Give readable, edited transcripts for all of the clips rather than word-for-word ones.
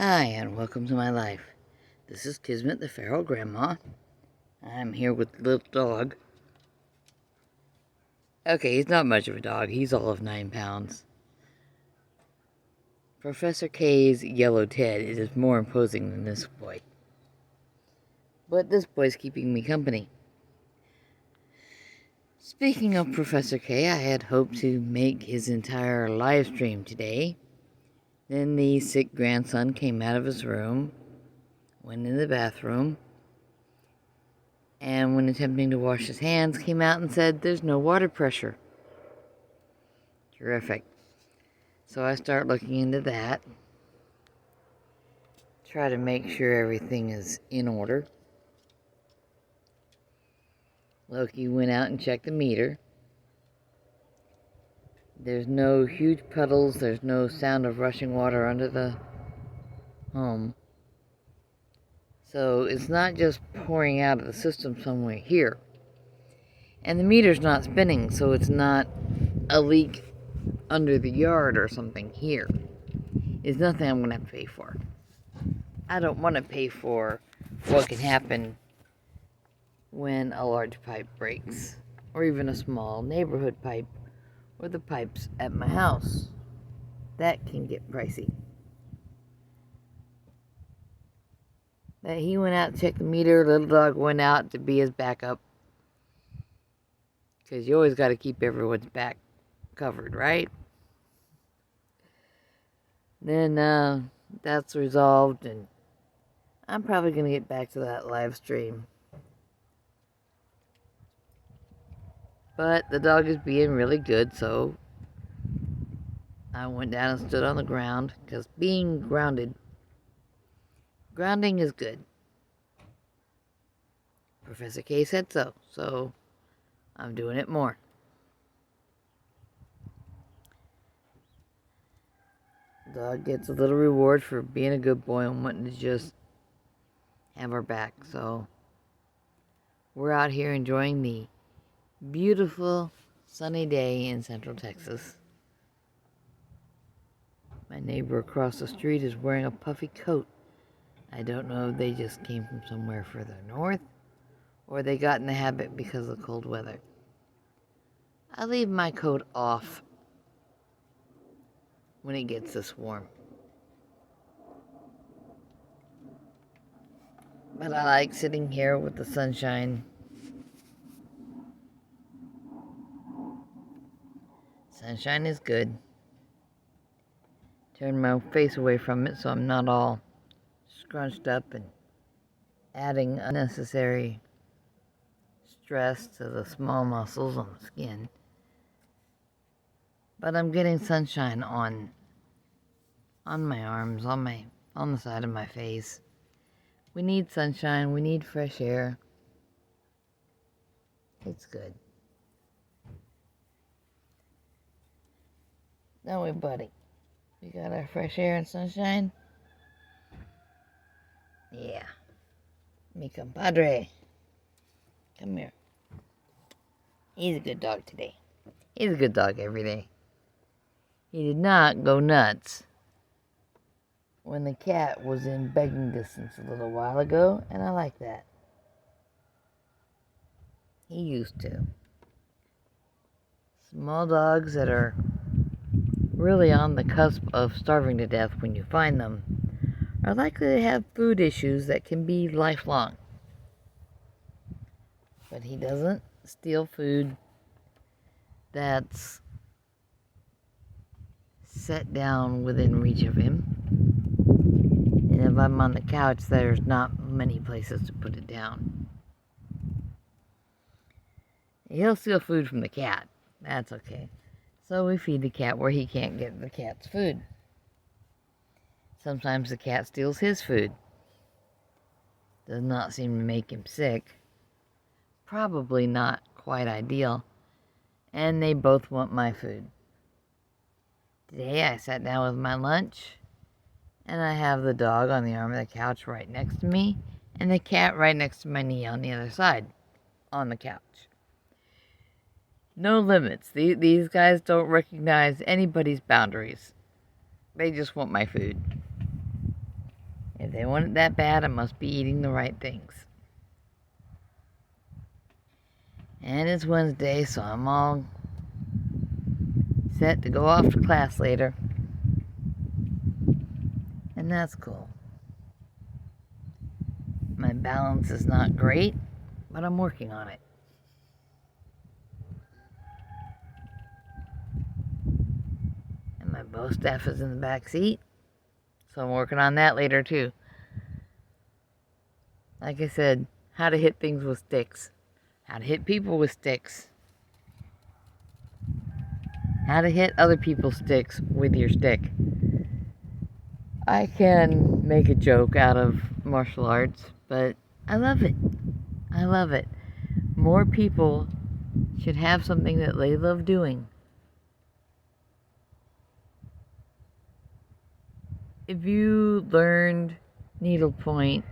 Hi, and welcome to my life. This is Kismet, the feral grandma. I'm here with the little dog. Okay, he's not much of a dog. He's all of 9 pounds. Professor K's yellow Ted is more imposing than this boy. But this boy's keeping me company. Speaking of Professor K, I had hoped to make his entire live stream today. Then the sick grandson came out of his room, went in the bathroom, and when attempting to wash his hands, came out and said, "There's no water pressure." Terrific. So I start looking into that. Try to make sure everything is in order. Loki went out and checked the meter. There's no huge puddles. There's no sound of rushing water under the home. So it's not just pouring out of the system somewhere here. And the meter's not spinning, so it's not a leak under the yard or something here. It's nothing I'm going to have to pay for. I don't want to pay for what can happen when a large pipe breaks, or even a small neighborhood pipe, or the pipes at my house. That can get pricey. That he went out to check the meter, little dog went out to be his backup. Because you always got to keep everyone's back covered, right? Then that's resolved, and I'm probably going to get back to that live stream. But the dog is being really good, so I went down and stood on the ground, because being grounding is good. Professor K said so, so I'm doing it more. The dog gets a little reward for being a good boy and wanting to just have our back, so we're out here enjoying the beautiful sunny day in Central Texas. My neighbor across the street is wearing a puffy coat. I don't know if they just came from somewhere further north, or they got in the habit because of the cold weather. I leave my coat off when it gets this warm. But I like sitting here with the sunshine. Sunshine is good. Turn my face away from it so I'm not all scrunched up and adding unnecessary stress to the small muscles on the skin. But I'm getting sunshine on my arms, on the side of my face. We need sunshine, we need fresh air. It's good. Don't we, buddy? We got our fresh air and sunshine? Yeah. Mi compadre. Come here. He's a good dog today. He's a good dog every day. He did not go nuts when the cat was in begging distance a little while ago, and I like that. He used to. Small dogs that are really on the cusp of starving to death when you find them are likely to have food issues that can be lifelong. But he doesn't steal food that's set down within reach of him. And if I'm on the couch, there's not many places to put it down. He'll steal food from the cat. That's okay. So we feed the cat where he can't get the cat's food. Sometimes the cat steals his food. Does not seem to make him sick. Probably not quite ideal. And they both want my food. Today I sat down with my lunch, and I have the dog on the arm of the couch right next to me, and the cat right next to my knee on the other side, on the couch. No limits. These guys don't recognize anybody's boundaries. They just want my food. If they want it that bad, I must be eating the right things. And it's Wednesday, so I'm all set to go off to class later. And that's cool. My balance is not great, but I'm working on it. And my bow staff is in the back seat, so I'm working on that later too. Like I said, how to hit things with sticks. How to hit people with sticks. How to hit other people's sticks with your stick. I can make a joke out of martial arts, but I love it. I love it. More people should have something that they love doing. If you learned needlepoint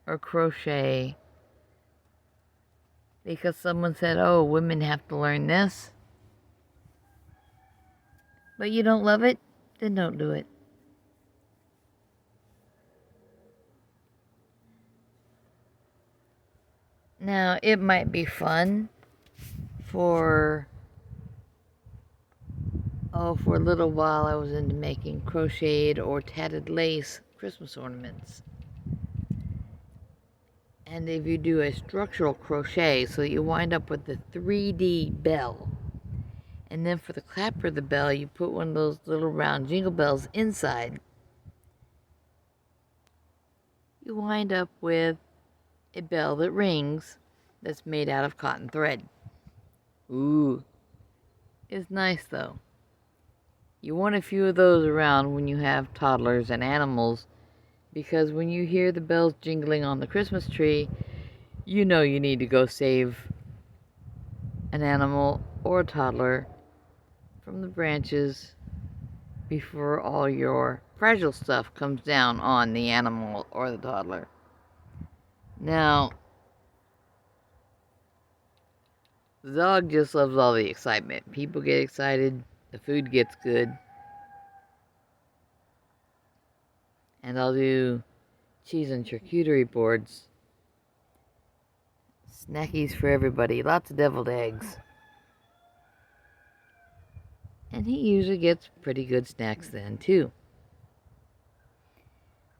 or crochet because someone said, oh, women have to learn this, but you don't love it, then don't do it. Now, it might be fun for a little while I was into making crocheted or tatted lace Christmas ornaments. And if you do a structural crochet, so you wind up with the 3D bell, and then for the clapper of the bell, you put one of those little round jingle bells inside, you wind up with a bell that rings that's made out of cotton thread. Ooh, it's nice though. You want a few of those around when you have toddlers and animals, because when you hear the bells jingling on the Christmas tree, you know you need to go save an animal or a toddler from the branches before all your fragile stuff comes down on the animal or the toddler. Now, the dog just loves all the excitement. People get excited, the food gets good, and I'll do cheese and charcuterie boards. Snackies for everybody, lots of deviled eggs. And he usually gets pretty good snacks then, too.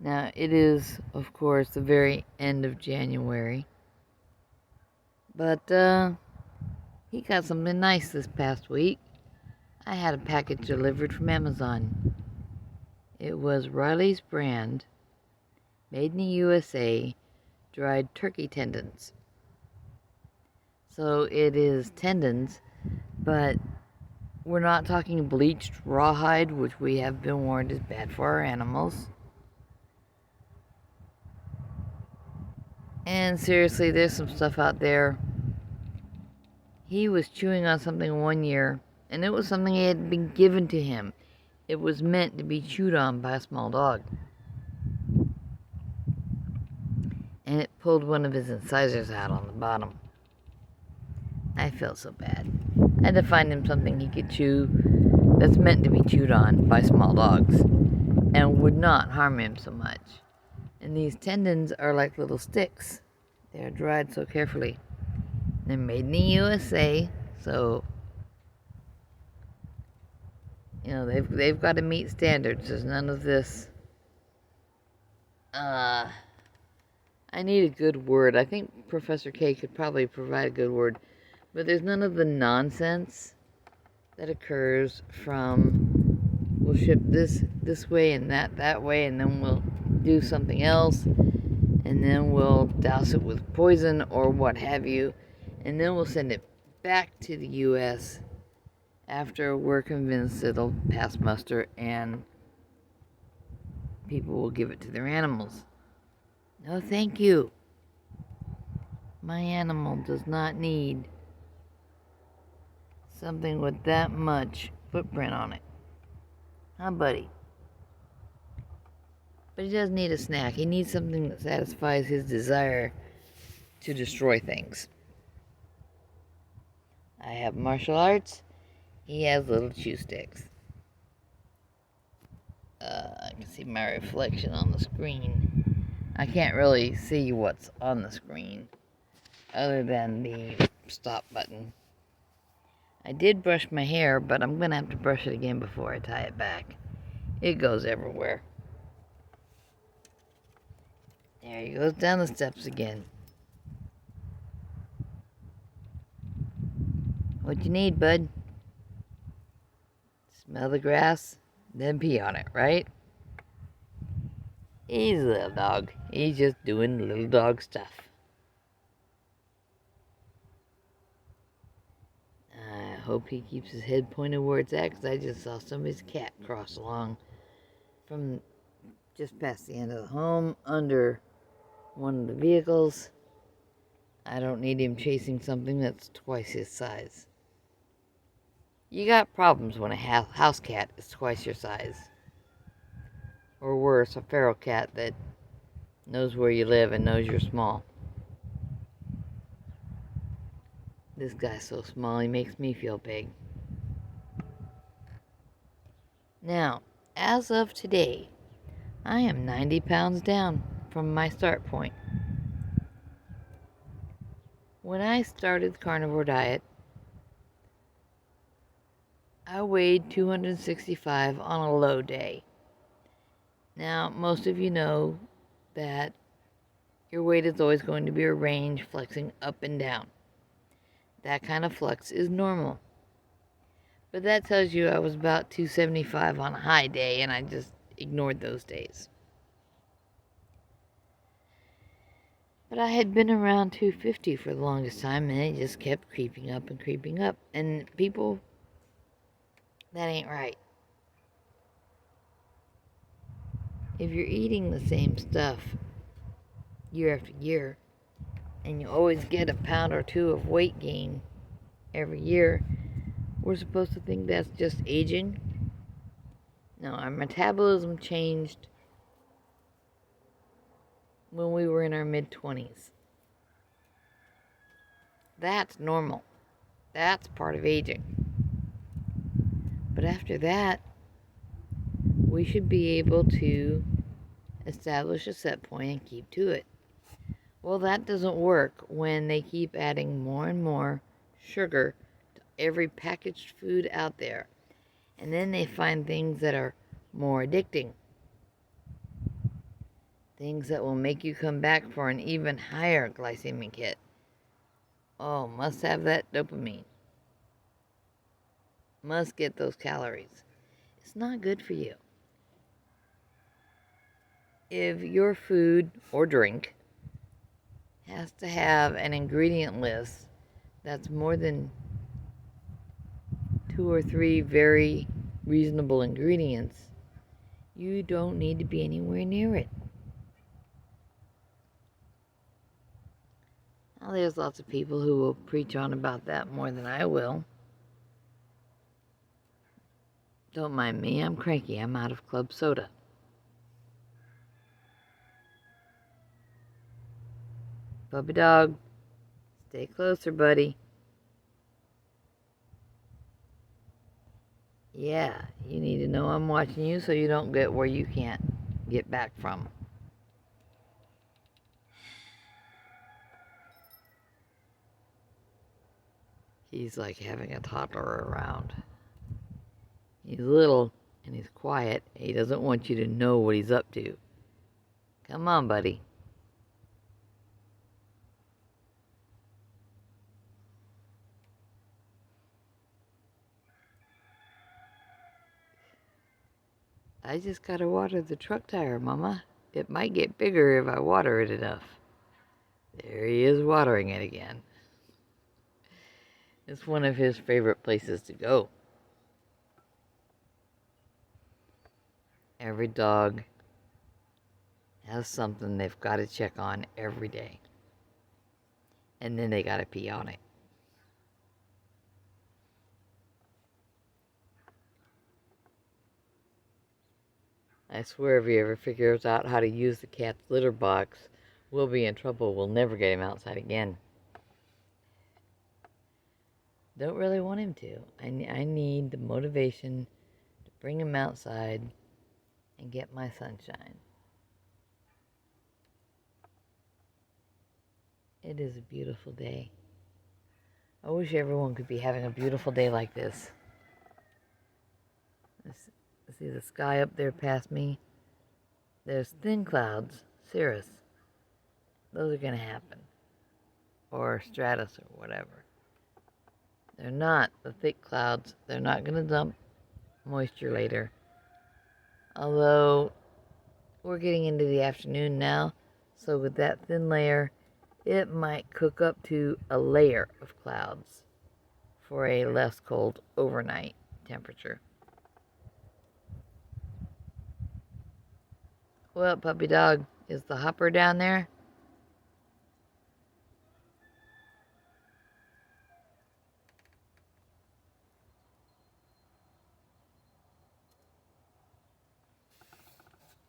Now, it is, of course, the very end of January. But, he got something nice this past week. I had a package delivered from Amazon. It was Riley's brand, made in the USA, dried turkey tendons. So it is tendons, but we're not talking bleached rawhide, which we have been warned is bad for our animals. And seriously, there's some stuff out there. He was chewing on something one year, and it was something that had been given to him. It was meant to be chewed on by a small dog. And it pulled one of his incisors out on the bottom. I felt so bad. I had to find him something he could chew that's meant to be chewed on by small dogs and would not harm him so much. And these tendons are like little sticks. They are dried so carefully. They're made in the USA, so you know they've got to meet standards. There's none of this. I need a good word. I think Professor K could probably provide a good word, but there's none of the nonsense that occurs from we'll ship this way and that way, and then we'll do something else, and then we'll douse it with poison or what have you, and then we'll send it back to the U.S. after we're convinced it'll pass muster and people will give it to their animals. No, thank you. My animal does not need something with that much footprint on it. Huh, buddy? But he does need a snack. He needs something that satisfies his desire to destroy things. I have martial arts. He has little chew sticks. I can see my reflection on the screen. I can't really see what's on the screen other than the stop button. I did brush my hair, but I'm going to have to brush it again before I tie it back. It goes everywhere. There he goes down the steps again. What you need, bud? Smell the grass, then pee on it, right? He's a little dog. He's just doing little dog stuff. I hope he keeps his head pointed where it's at, because I just saw somebody's cat cross along from just past the end of the home, under one of the vehicles. I don't need him chasing something that's twice his size. You got problems when a house cat is twice your size. Or worse, a feral cat that knows where you live and knows you're small. This guy's so small, he makes me feel big. Now, as of today, I am 90 pounds down from my start point. When I started the carnivore diet, I weighed 265 on a low day. Now, most of you know that your weight is always going to be a range flexing up and down. That kind of flex is normal. But that tells you I was about 275 on a high day, and I just ignored those days. But I had been around 250 for the longest time, and it just kept creeping up and creeping up. And people, that ain't right. If you're eating the same stuff year after year, and you always get a pound or two of weight gain every year, we're supposed to think that's just aging. No, our metabolism changed when we were in our mid-20s. That's normal. That's part of aging. But after that, we should be able to establish a set point and keep to it. Well, that doesn't work when they keep adding more and more sugar to every packaged food out there. And then they find things that are more addicting. Things that will make you come back for an even higher glycemic hit. Oh, must have that dopamine. Must get those calories. It's not good for you. If your food or drink has to have an ingredient list that's more than 2 or 3 very reasonable ingredients, you don't need to be anywhere near it. Now, there's lots of people who will preach on about that more than I will. Don't mind me, I'm cranky. I'm out of club soda. Puppy dog, stay closer, buddy. Yeah, you need to know I'm watching you so you don't get where you can't get back from. He's like having a toddler around. He's little and he's quiet. He doesn't want you to know what he's up to. Come on, buddy. I just gotta water the truck tire, Mama. It might get bigger if I water it enough. There he is watering it again. It's one of his favorite places to go. Every dog has something they've got to check on every day. And then they got to pee on it. I swear if he ever figures out how to use the cat's litter box, we'll be in trouble. We'll never get him outside again. Don't really want him to. I need the motivation to bring him outside and get my sunshine. It is a beautiful day. I wish everyone could be having a beautiful day like this. See the sky up there past me? There's thin clouds, cirrus. Those are going to happen. Or stratus or whatever. They're not the thick clouds. They're not going to dump moisture later. Although we're getting into the afternoon now, so with that thin layer, it might cook up to a layer of clouds for a less cold overnight temperature. Well, puppy dog, is the hopper down there?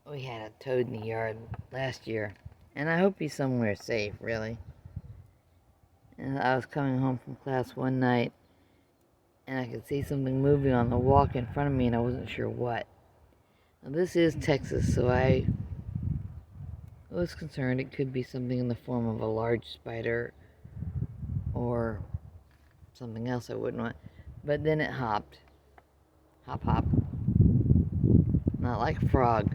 We had a toad in the yard last year, and I hope he's somewhere safe, really. And I was coming home from class one night, and I could see something moving on the walk in front of me, and I wasn't sure what. Now, this is Texas, so I was concerned it could be something in the form of a large spider or something else I wouldn't want. But then it hopped. Hop, hop. Not like a frog.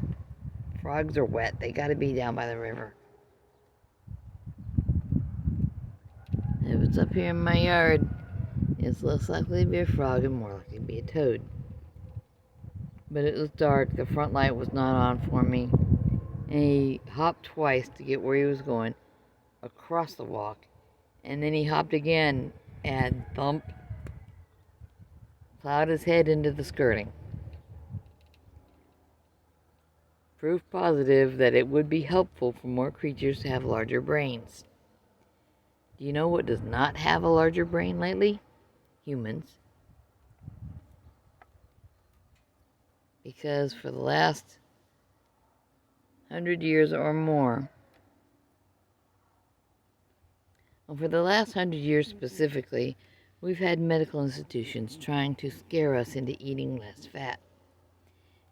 Frogs are wet. They gotta be down by the river. If it's up here in my yard, it's less likely to be a frog and more likely to be a toad. But it was dark. The front light was not on for me. And he hopped twice to get where he was going, across the walk. And then he hopped again and thump, plowed his head into the skirting. Proof positive that it would be helpful for more creatures to have larger brains. Do you know what does not have a larger brain lately? Humans. Because for the last 100 years or more, well, for the last 100 years specifically, we've had medical institutions trying to scare us into eating less fat.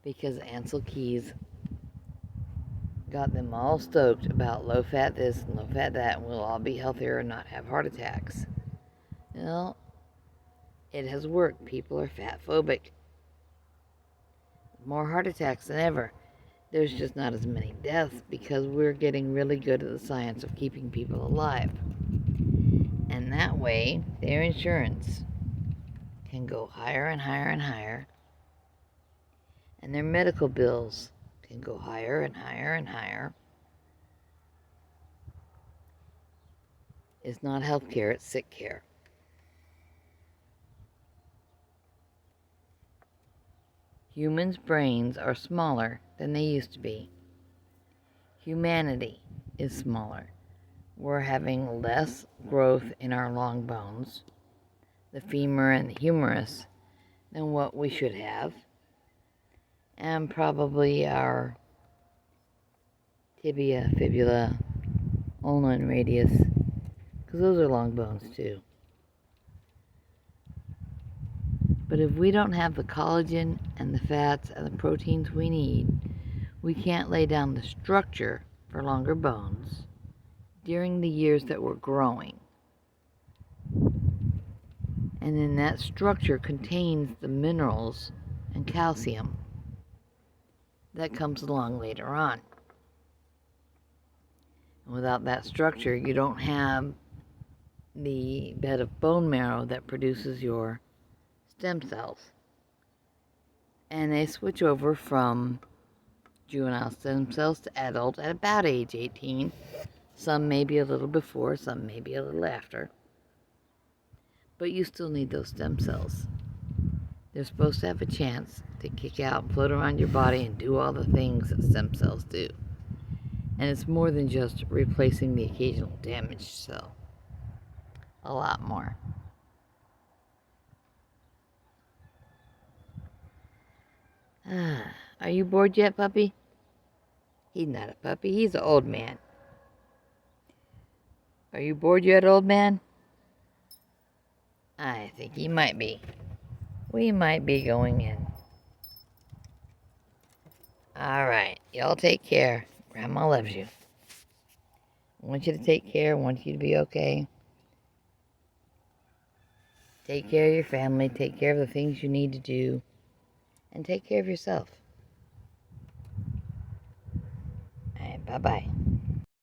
Because Ansel Keys got them all stoked about low fat this and low fat that, and we'll all be healthier and not have heart attacks. Well, it has worked. People are fat phobic. More heart attacks than ever. There's just not as many deaths because we're getting really good at the science of keeping people alive. And that way, their insurance can go higher and higher and higher, and their medical bills can go higher and higher and higher. It's not health care, it's sick care. Humans' brains are smaller than they used to be. Humanity is smaller. We're having less growth in our long bones, the femur and the humerus, than what we should have. And probably our tibia, fibula, ulna, and radius, because those are long bones too. But if we don't have the collagen and the fats and the proteins we need, we can't lay down the structure for longer bones during the years that we're growing. And then that structure contains the minerals and calcium that comes along later on. And without that structure, you don't have the bed of bone marrow that produces your stem cells. And they switch over from juvenile stem cells to adult at about age 18. Some maybe a little before, some maybe a little after. But you still need those stem cells. They're supposed to have a chance to kick out and float around your body and do all the things that stem cells do. And it's more than just replacing the occasional damaged cell. A lot more. Are you bored yet, puppy? He's not a puppy, he's an old man. Are you bored yet, old man? I think he might be. We might be going in. Alright, y'all take care. Grandma loves you. I want you to take care. I want you to be okay. Take care of your family. Take care of the things you need to do. And take care of yourself. All right, bye-bye.